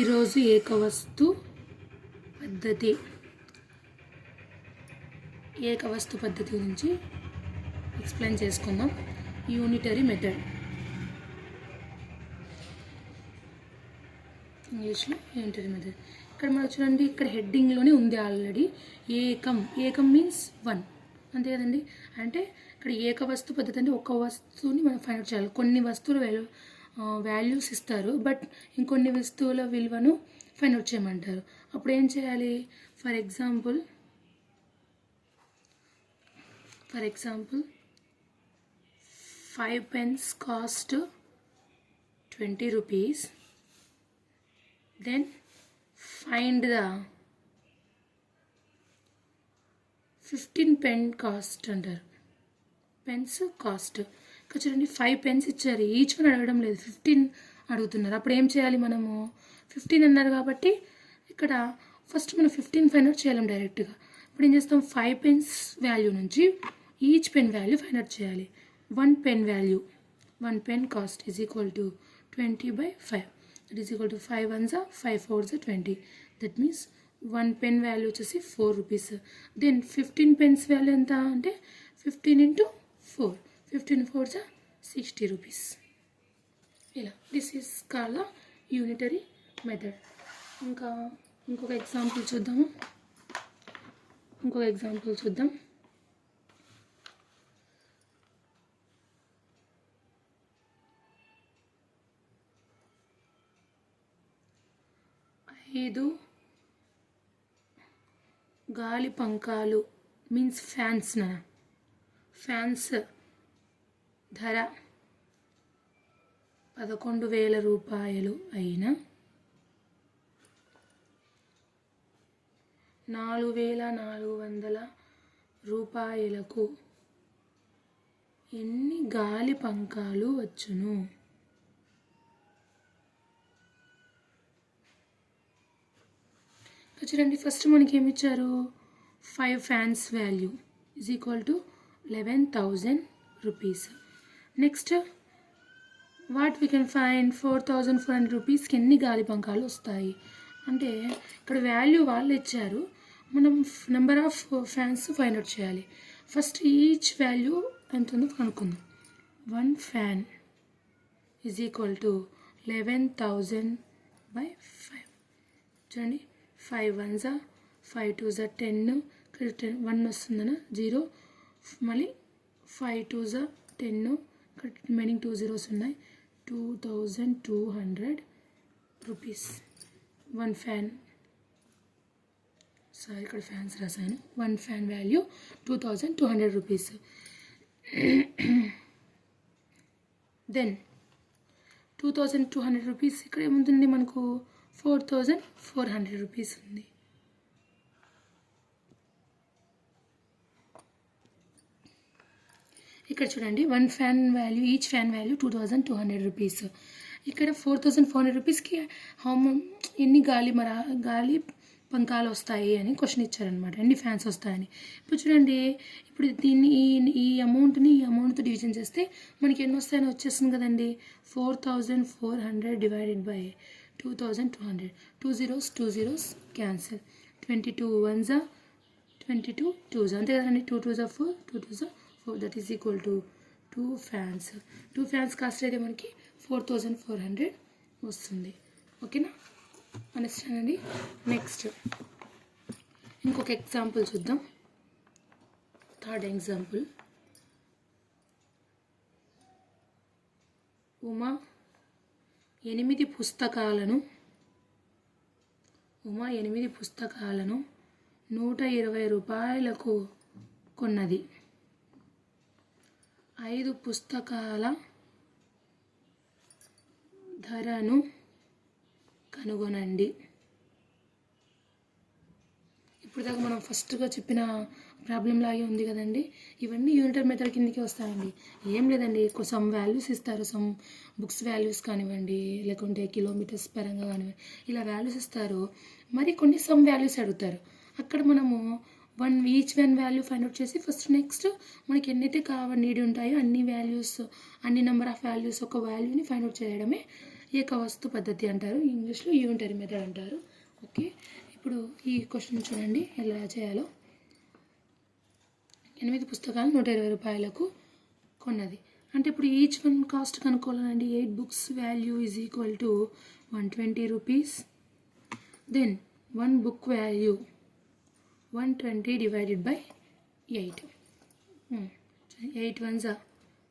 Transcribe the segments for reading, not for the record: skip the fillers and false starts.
ఈరోజు ఏకవస్తు పద్ధతి గురించి ఎక్స్ప్లెయిన్ చేసుకుందాం. యూనిటరీ మెథడ్, ఇంగ్లీష్లో యూనిటరీ మెథడ్. ఇక్కడ మనం చూడండి, ఇక్కడ హెడ్డింగ్లోనే ఉంది ఆల్రెడీ. ఏకం మీన్స్ 1, అంతే కదండి. అంటే ఇక్కడ ఏకవస్తు పద్ధతి అంటే ఒక వస్తువుని మనం ఫైండ్ అవుట్ చేయాలి. కొన్ని వస్తువుల వాల్యూస్ ఇస్తారు, బట్ ఇంకొన్ని వస్తువుల విలువను ఫైండ్ అవుట్ చేయమంటారు. అప్పుడు ఏం చేయాలి? For example 5 pence cost 20 rupees. Then find the 15 pence cost అంటారు. పెన్స్ కాస్ట్ ఇక్కడ చూడండి, 5 pence ఇచ్చారు. ఈచ్ వన్ అడగడం లేదు, 15 అడుగుతున్నారు. అప్పుడు ఏం చేయాలి? మనము 15 అన్నారు కాబట్టి ఇక్కడ ఫస్ట్ మనం 15 ఫైండ్ అవుట్ చేయాలి డైరెక్ట్గా. ఇప్పుడు ఏం చేస్తాం? 5 pence వాల్యూ నుంచి each pen value find out చేయాలి. 1 pen value, 1 pen cost is equal to 20/5. That is equal to 5 ones 5 4s 20. That means 1 pen value వచ్చేసి 4 rupees. దెన్ 15 pence వాల్యూ ఎంత అంటే 15 × 4, 15 4s 60 rupees. ఇలా this is called unitary method. ఇంకొక example చూద్దాం. 5 గాలి పంకాలు means fans ధర 11,000 రూపాయలు అయిన 4,400 రూపాయలకు ఎన్ని గాలి పంకాలు వచ్చును? చూడండి, ఫస్ట్ మనకి ఏమి ఇచ్చారు? 5 fans value is equal to 11,000 rupees. Next what we can find 4,400 రూపీస్కి ఎన్ని గాలి పంకాలు వస్తాయి అంటే ఇక్కడ వాల్యూ వాళ్ళు ఇచ్చారు, మనం number of fans find out చేయాలి. ఫస్ట్ ఈచ్ వాల్యూ ఎంత ఉందో కనుక్కుందాం. 1 fan ఈజ్ ఈక్వల్ టు 11,000/5. చూడండి, 5 ones 5 2s 10, 1 వస్తుందనా 0, మళ్ళీ 5 2s 10, రిమైనింగ్ 2 zeros ఉన్నాయి. 2,200 rupees. 1 fan, సారీ ఇక్కడ ఫ్యాన్స్ రాసాను. 1 fan value 2,200 rupees. Then 2,200 rupees ఇక్కడ ఏముంటుంది మనకు? 4,400 rupees ఉంది. ఇక్కడ చూడండి, 1 fan value, each fan value 2,200 rupees. ఇక్కడ 4,400 రూపీస్కి ఎన్ని గాలి పంకాలు వస్తాయి అని క్వశ్చన్ ఇచ్చారనమాట, ఎన్ని ఫ్యాన్స్ వస్తాయని. ఇప్పుడు చూడండి, ఇప్పుడు దీన్ని ఈ అమౌంట్తో డివిజన్ చేస్తే మనకి ఎన్ని వస్తాయని వచ్చేస్తుంది కదండి. 4,400 divided by 2,200. 2 zeros cancel. 22 ones 22 2s, అంతే కదండి. 2 2s 4, 2 2s 4. That is equal to 2 fans. 2 fans cost అయితే మనకి 4,400 వస్తుంది. ఓకేనా? అండర్స్టాండ్ అండి. నెక్స్ట్ ఇంకొక ఎగ్జాంపుల్ చూద్దాం. 3rd example. ఉమా 8 పుస్తకాలను 120 రూపాయలకు కొన్నది. 5 పుస్తకాల ధరను కనుగొనండి. ఇప్పుడు దాకా మనం ఫస్ట్గా చెప్పిన ప్రాబ్లం లాగే ఉంది కదండి. ఇవన్నీ యూనిటరీ మెథడ్ కిందకి వస్తాయండి. ఏం లేదండి, సమ్ వాల్యూస్ ఇస్తారు, సమ్ బుక్స్ వాల్యూస్ కానివ్వండి, లేకుంటే కిలోమీటర్స్ పరంగా కానివ్వండి, ఇలా వాల్యూస్ ఇస్తారు. మరి కొన్ని సమ్ వాల్యూస్ అడుగుతారు. అక్కడ మనము each one value find out చేసి ఫస్ట్ నెక్స్ట్ మనకి ఎన్నైతే నీడ్ ఉంటాయో అన్ని నెంబర్ ఆఫ్ వాల్యూస్ ఒక వాల్యూని ఫైండ్ అవుట్ చేయడమే ఏకవస్తు పద్ధతి అంటారు, ఇంగ్లీష్లో యూనిటరీ మెథడ్ అంటారు. ఓకే, ఇప్పుడు ఈ క్వశ్చన్ చూడండి ఎలా చేయాలో. 8 పుస్తకాలు 120 రూపాయలకు కొన్నది అంటే ఇప్పుడు ఈచ్ వన్ కాస్ట్ కనుక్కోవాలండి. 8 books value is equal to 120 rupees. Then 1 book value 120 divided by 8. 8 ones are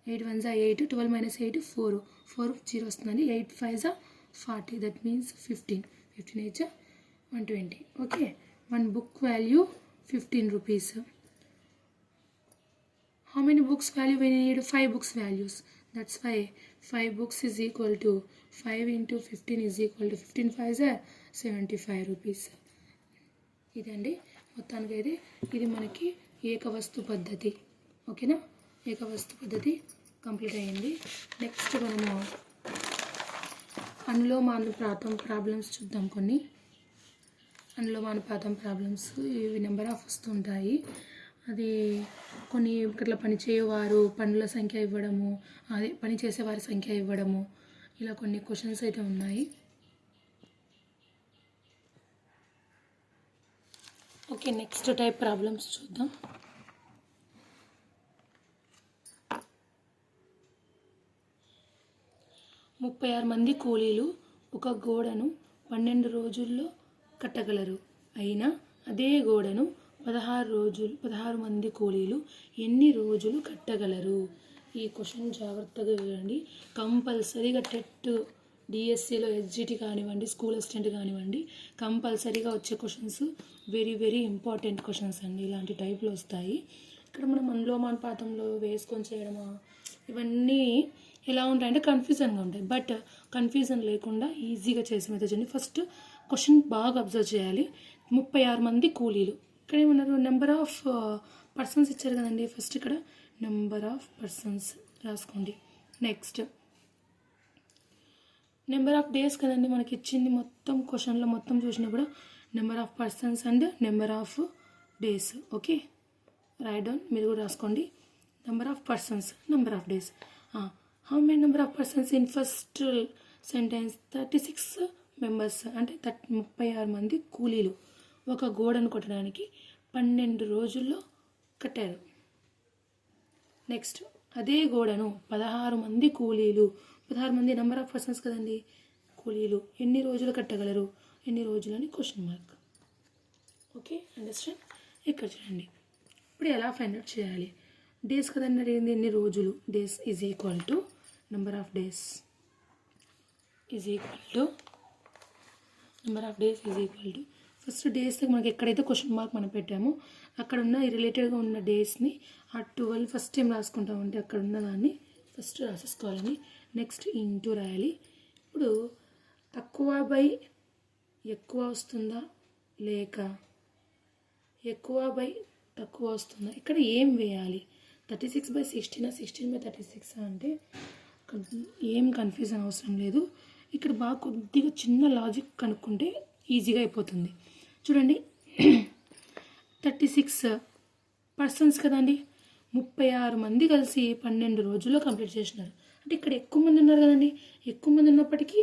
8, 12 minus 8 4 0 వస్తుందండి. 8 5s are 40, that means 15 8 120. Okay, 1 book value 15 rupees. How many books value we need? 5 books values. That's why 5 books is equal to 5 into 15 is equal to 15 5s are 75 rupees. ఇదండి మొత్తానికి అయితే ఇది మనకి ఏకవస్తు పద్ధతి. ఓకేనా, ఏకవస్తు పద్ధతి complete అయ్యింది. నెక్స్ట్ మనము అనులోమానుపాతం ప్రాబ్లమ్స్ చూద్దాం. కొన్ని అనులోమానుపాతం ప్రాబ్లమ్స్ ఇవి నెంబర్ ఆఫ్ వస్తుంటాయి. అది కొన్ని ఇట్లా పనిచేయవారు పనుల సంఖ్య ఇవ్వడము, అదే పని చేసేవారి సంఖ్య ఇవ్వడము, ఇలా కొన్ని క్వశ్చన్స్ అయితే ఉన్నాయి. ఓకే, నెక్స్ట్ టైప్ ప్రాబ్లమ్స్ చూద్దాం. ముప్పై 6 మంది కూలీలు ఒక గోడను 12 రోజుల్లో కట్టగలరు. అయినా అదే గోడను 16 మంది కూలీలు ఎన్ని రోజులు కట్టగలరు? ఈ క్వశ్చన్ జాగ్రత్తగా వినండి. కంపల్సరీగా టెట్, డిఎస్సిలో ఎస్జిటి కానివ్వండి, స్కూల్ అసిస్టెంట్ కానివ్వండి, కంపల్సరీగా వచ్చే questions very very important questions అండి. ఇలాంటి టైప్లో వస్తాయి. ఇక్కడ మనం అనులోమానుపాతంలో వేసుకొని చేయడమా ఇవన్నీ ఎలా ఉంటాయంటే కన్ఫ్యూజన్గా ఉంటాయి. బట్ కన్ఫ్యూజన్ లేకుండా ఈజీగా చేసే మెథడ్ అండి. ఫస్ట్ క్వశ్చన్ బాగా అబ్జర్వ్ చేయాలి. 36 మంది కూలీలు, ఇక్కడ ఏమన్నారు? నెంబర్ ఆఫ్ పర్సన్స్ ఇచ్చారు కదండి. ఫస్ట్ ఇక్కడ నెంబర్ ఆఫ్ పర్సన్స్ రాసుకోండి. నెక్స్ట్ నెంబర్ ఆఫ్ డేస్ కదండి మనకి ఇచ్చింది. మొత్తం క్వశ్చన్లో మొత్తం చూసినా కూడా number of persons and number of days. Okay, right down, మీరు కూడా రాసుకోండి. Number of persons, number of days. How many number of persons in first sentence? 36 members అంటే 36 మంది కూలీలు ఒక గోడను కొట్టడానికి 12 రోజుల్లో కట్టారు. నెక్స్ట్ అదే గోడను 16 మంది కూలీలు, 16 మంది నెంబర్ ఆఫ్ పర్సన్స్ కదండి, కూలీలు ఎన్ని రోజులు కట్టగలరు? ఎన్ని రోజులు అని క్వశ్చన్ మార్క్. Okay, understand? ఇక్కడ చూడండి, ఇప్పుడు ఎలా ఫైండ్ అవుట్ చేయాలి? డేస్ కదండి అడిగింది, ఎన్ని రోజులు. Days is equal to number of days is equal to number of days is equal to first days మనకి ఎక్కడైతే క్వశ్చన్ మార్క్ మనం పెట్టామో అక్కడ ఉన్న రిలేటెడ్గా ఉన్న డేస్ని ఆ 12 ఫస్ట్ టైం రాసుకుంటామంటే అక్కడ ఉన్న దాన్ని ఫస్ట్ రాసేసుకోవాలని. నెక్స్ట్ ఇంటూ రాయాలి. ఇప్పుడు తక్కువ బై ఎక్కువ వస్తుందా లేక ఎక్కువ బై తక్కువ వస్తుందా? ఇక్కడ ఏం వేయాలి? 36/16 16/36 అంటే ఏం కన్ఫ్యూజన్ అవసరం లేదు. ఇక్కడ బాగా కొద్దిగా చిన్న లాజిక్ కనుక్కుంటే ఈజీగా అయిపోతుంది. చూడండి, 36 పర్సన్స్ కదండి, 36 మంది కలిసి 12 రోజుల్లో కంప్లీట్ చేసినారు. అంటే ఇక్కడ ఎక్కువ మంది ఉన్నారు కదండి, ఎక్కువ మంది ఉన్నప్పటికీ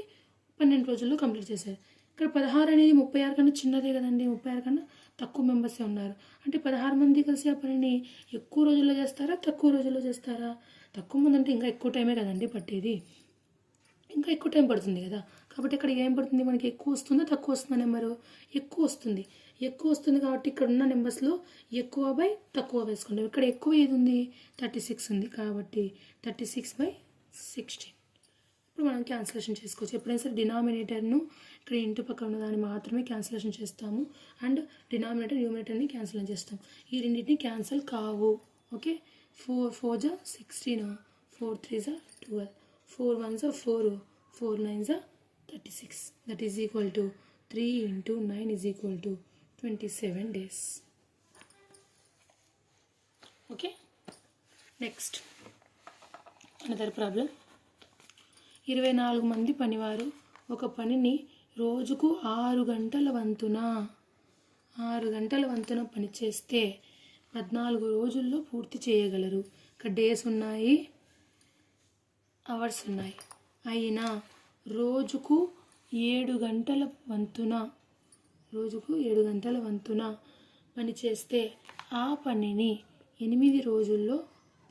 12 రోజుల్లో కంప్లీట్ చేశారు. ఇక్కడ 16 అనేది 36 కన్నా చిన్నదే కదండి, 36 కన్నా తక్కువ మెంబర్సే ఉన్నారు. అంటే 16 మంది కలిసి ఆ పనిని ఎక్కువ రోజుల్లో చేస్తారా తక్కువ రోజుల్లో చేస్తారా? తక్కువ మంది అంటే ఇంకా ఎక్కువ టైమే కదండి పట్టేది, ఇంకా ఎక్కువ టైం పడుతుంది కదా. కాబట్టి ఇక్కడ ఏం పడుతుంది మనకి? ఎక్కువ వస్తుందా తక్కువ వస్తుందా? నెంబరు ఎక్కువ వస్తుంది. ఎక్కువ వస్తుంది కాబట్టి ఇక్కడ ఉన్న నెంబర్స్లో ఎక్కువ బై తక్కువ వేసుకుంటాం. ఇక్కడ ఎక్కువ ఏది ఉంది? 36 ఉంది కాబట్టి 36/16. ఇప్పుడు మనం క్యాన్సిలేషన్ చేసుకోవచ్చు. ఎప్పుడైనా సరే డినామినేటర్ను ఇక్కడ ఇంటి పక్కన ఉన్న దాన్ని మాత్రమే క్యాన్సిలేషన్ చేస్తాము అండ్ డినామినేటర్ న్యూమినేటర్ని క్యాన్సిల్ చేస్తాం. ఈ రెండింటిని క్యాన్సిల్ కావు. Okay, 4 4s are 16, 4 3s are 12, 4 1s are 4, 4 9s are 36. That is equal to 3 into 9 is equal to 27 days. Okay, next another problem. 24 మంది పనివారు ఒక పనిని రోజుకు 6 గంటల వంతున పని చేస్తే 14 రోజుల్లో పూర్తి చేయగలరు. ఇక్కడ డేస్ ఉన్నాయి, అవర్స్ ఉన్నాయి. అయినా రోజుకు 7 గంటల వంతున పని చేస్తే ఆ పనిని 8 రోజుల్లో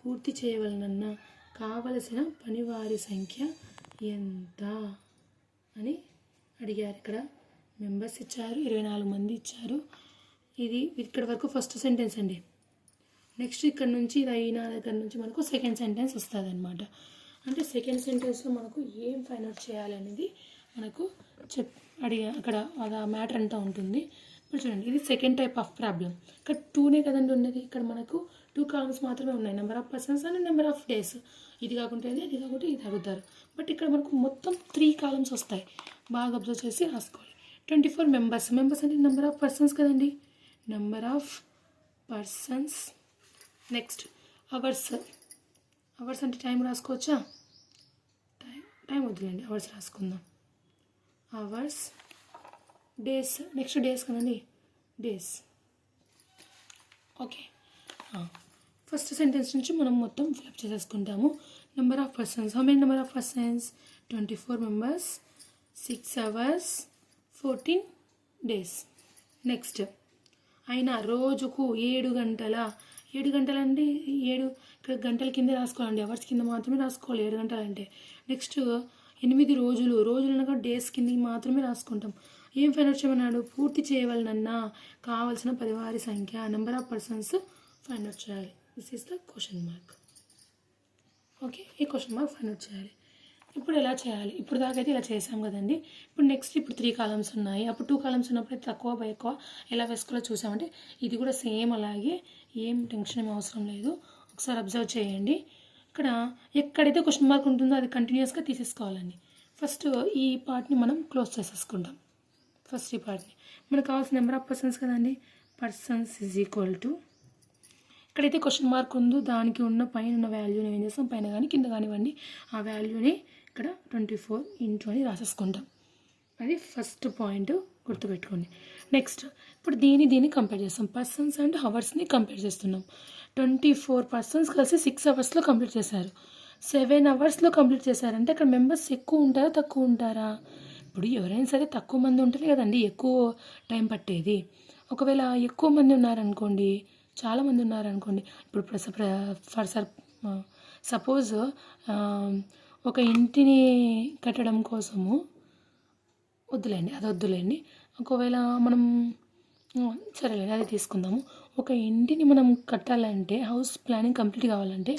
పూర్తి చేయవలనన్న కావలసిన పనివారి సంఖ్య ఎంత అని అడిగారు. ఇక్కడ మెంబర్స్ ఇచ్చారు, 24 మంది ఇచ్చారు. ఇది ఇక్కడ వరకు ఫస్ట్ సెంటెన్స్ అండి. నెక్స్ట్ ఇక్కడ నుంచి ఇది అయిన దగ్గర నుంచి మనకు సెకండ్ సెంటెన్స్ వస్తుంది అనమాట. అంటే సెకండ్ సెంటెన్స్లో మనకు ఏం ఫైండ్ అవుట్ చేయాలనేది మనకు అక్కడ ఆ మ్యాటర్ అంతా ఉంటుంది. ఇప్పుడు చూడండి, ఇది సెకండ్ టైప్ ఆఫ్ ప్రాబ్లం. ఇక్కడ 2నే కదండి ఉన్నది. ఇక్కడ మనకు 2 కాలమ్స్ మాత్రమే ఉన్నాయి, number of persons and number of days. ఇది కాకుంటే ఇది కాకుంటే ఇది అడుగుతారు. బట్ ఇక్కడ మనకు మొత్తం 3 కాలమ్స్ వస్తాయి. బాగా అబ్జర్వ్ చేసి రాసుకోవాలి. 24 మెంబర్స్ అంటే నెంబర్ ఆఫ్ పర్సన్స్ కదండి, number of persons. Next hours అంటే టైం రాసుకోవచ్చా? టైం వద్దులేండి, అవర్స్ రాసుకుందాం. అవర్స్. డేస్, నెక్స్ట్ డేస్ కదండి, డేస్. ఓకే, ఫస్ట్ సెంటెన్స్ నుంచి మనం మొత్తం ఫిల్అప్ చేసేసుకుంటాము. Number of persons, how many number of persons? 24 members, 6 hours, 14 days. Next అయినా రోజుకు 7 గంటలండి. 7 ఇక్కడ గంటల కింద రాసుకోవాలండి, అవర్స్ కింద మాత్రమే రాసుకోవాలి 7 గంటలంటే. నెక్స్ట్ 8 రోజులు అనగా డేస్ కింద మాత్రమే రాసుకుంటాం. ఏం ఫైండ్ అవుట్ చేయమన్నాడు? పూర్తి చేయవలనన్నా కావాల్సిన పనివారి సంఖ్య, number of persons find out చేయాలి. This is the question mark. Okay, ఈ క్వశ్చన్ మార్క్ ఫైండ్ అవుట్ చేయాలి. ఇప్పుడు ఎలా చేయాలి? ఇప్పుడు దాకా అయితే ఇలా చేసాం కదండి. ఇప్పుడు 3 కాలమ్స్ ఉన్నాయి. అప్పుడు 2 కాలమ్స్ ఉన్నప్పుడు తక్కువ బై ఎక్కువ ఎలా వేసుకోవాలో చూసామంటే ఇది కూడా సేమ్ అలాగే, ఏం టెన్షన్ ఏం అవసరం లేదు. ఒకసారి అబ్జర్వ్ చేయండి. ఇక్కడ ఎక్కడైతే క్వశ్చన్ మార్క్ ఉంటుందో అది కంటిన్యూస్గా తీసేసుకోవాలండి. ఫస్ట్ ఈ పార్ట్ని మనం క్లోజ్ చేసేసుకుంటాం. ఫస్ట్ ఈ పార్ట్ని మనకు కావాల్సిన నెంబర్ ఆఫ్ పర్సన్స్ కదండి, పర్సన్స్ ఈజ్ ఈక్వల్ టు ఇక్కడైతే క్వశ్చన్ మార్క్ ఉందో దానికి ఉన్న పైన ఉన్న వాల్యూని ఏం చేస్తాం, పైన కానీ కింద కానివ్వండి, ఆ వాల్యూని ఇక్కడ 24 ఇంటూ అని రాసేసుకుంటాం. అది ఫస్ట్ పాయింట్, గుర్తుపెట్టుకోండి. నెక్స్ట్ ఇప్పుడు దీన్ని కంపేర్ చేస్తాం. పర్సన్స్ అండ్ అవర్స్ని కంపేర్ చేస్తున్నాం. 24 పర్సన్స్ కలిసి 6 అవర్స్లో కంప్లీట్ చేశారు. 7 అవర్స్లో కంప్లీట్ చేశారంటే అక్కడ మెంబర్స్ ఎక్కువ ఉంటారా తక్కువ ఉంటారా? ఇప్పుడు ఎవరైనా సరే తక్కువ మంది ఉంటేనే కదండి ఎక్కువ టైం పట్టేది. ఒకవేళ ఎక్కువ మంది ఉన్నారనుకోండి, చాలామంది ఉన్నారనుకోండి, ఇప్పుడు సపోజ్ ఒక ఇంటిని కట్టడం కోసము వద్దులేండి, ఒకవేళ మనం సరేలేండి అది తీసుకుందాము. ఒక ఇంటిని మనం కట్టాలంటే, హౌస్ ప్లానింగ్ కంప్లీట్ కావాలంటే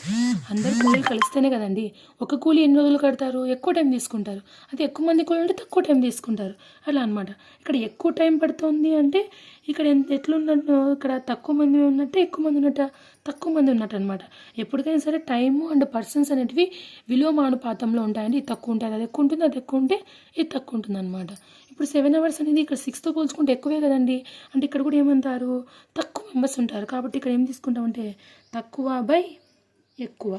అందరు కూలీలు కలిస్తేనే కదండి. ఒక కూలీ ఎన్ని రోజులు కడతారు? ఎక్కువ టైం తీసుకుంటారు. అదే ఎక్కువ మంది కూలీలు అంటే తక్కువ టైం తీసుకుంటారు. అలా అనమాట. ఇక్కడ ఎక్కువ టైం పడుతుంది అంటే ఇక్కడ ఎట్లున్నట్టు, ఇక్కడ తక్కువ మంది ఉన్నట్టే ఎక్కువ మంది ఉన్నట్ట, తక్కువ మంది ఉన్నట్టు అనమాట. ఎప్పటికైనా సరే టైము అండ్ పర్సన్స్ అనేటివి విలోమానుపాతంలో ఉంటాయండి. ఇది తక్కువ ఉంటుంది, అది ఎక్కువ ఉంటుంది, అది ఎక్కువ ఉంటే ఇది తక్కువ ఉంటుంది అనమాట. ఇప్పుడు 7 అవర్స్ అనేది ఇక్కడ 6తో పోల్చుకుంటే ఎక్కువే కదండి. అంటే ఇక్కడ కూడా ఏమంటారు, తక్కువ మెంబర్స్ ఉంటారు. కాబట్టి ఇక్కడ ఏం తీసుకుంటామంటే తక్కువ బై ఎక్కువ.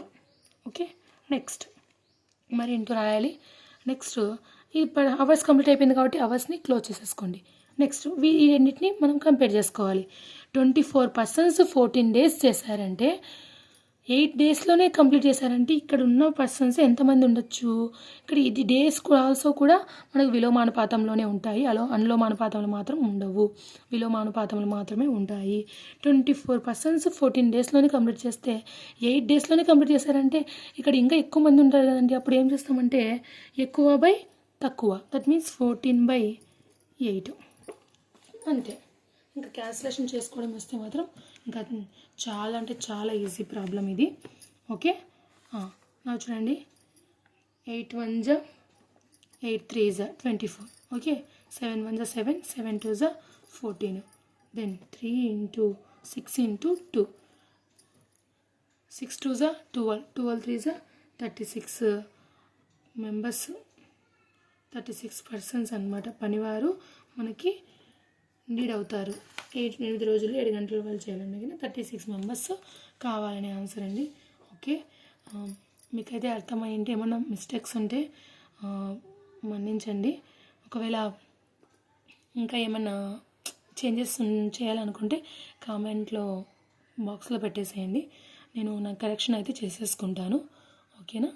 ఓకే, నెక్స్ట్ మరి ఇంటూ రాయాలి. నెక్స్ట్ ఈ అవర్స్ కంప్లీట్ అయిపోయింది కాబట్టి అవర్స్ని క్లోజ్ చేసేసుకోండి. నెక్స్ట్ ఈ రెండింటిని మనం కంపేర్ చేసుకోవాలి. 24 పర్సన్స్ 14 డేస్ చేశారంటే 8 డేస్లోనే కంప్లీట్ చేశారంటే ఇక్కడ ఉన్న పర్సన్స్ ఎంతమంది ఉండొచ్చు? ఇక్కడ ఇది డేస్ ఆల్సో కూడా మనకు విలోమానుపాతంలోనే ఉంటాయి. అనులోమానుపాతంలో మాత్రం ఉండవు, విలోమానుపాతంలో మాత్రమే ఉంటాయి. 24 పర్సన్స్ 14 డేస్లోనే కంప్లీట్ చేస్తే 8 డేస్లోనే కంప్లీట్ చేశారంటే ఇక్కడ ఇంకా ఎక్కువ మంది ఉంటారు కదండి. అప్పుడు ఏం చేస్తామంటే ఎక్కువ బై తక్కువ, దట్ మీన్స్ 14/8 అంతే. ఇంకా క్యాన్సిలేషన్ చేసుకోవడం వస్తే మాత్రం ఇంకా చాలా అంటే చాలా ఈజీ ప్రాబ్లం ఇది. ఓకే, నా చూడండి, 8 1 జా 8 3 జా 24. ఓకే, 7 1 జా 7, 7 2 జా 14, దెన్ 3 ఇంటూ 6 ఇంటూ 2, 6 2 జా 12, 12 3 జా 36 మెంబర్స్, 36 పర్సన్స్ అనమాట. పనివారు మనకి నీడ్ అవుతారు. 8 రోజులు 7 గంటల వాళ్ళు చేయాలంటే 36 మెంబర్స్ కావాలనే ఆన్సర్ అండి. ఓకే, మీకైతే అర్థమైంటే ఏమన్నా మిస్టేక్స్ ఉంటే మన్నించండి. ఒకవేళ ఇంకా ఏమన్నా చేంజెస్ చేయాలనుకుంటే కామెంట్లో బాక్స్లో పెట్టేసేయండి, నేను నా కరెక్షన్ అయితే చేసేసుకుంటాను. ఓకేనా?